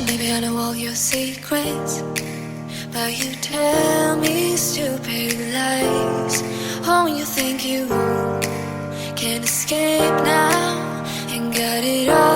Maybe I know all your secrets, but you tell me stupid lies. Oh, you think you can escape now and got it all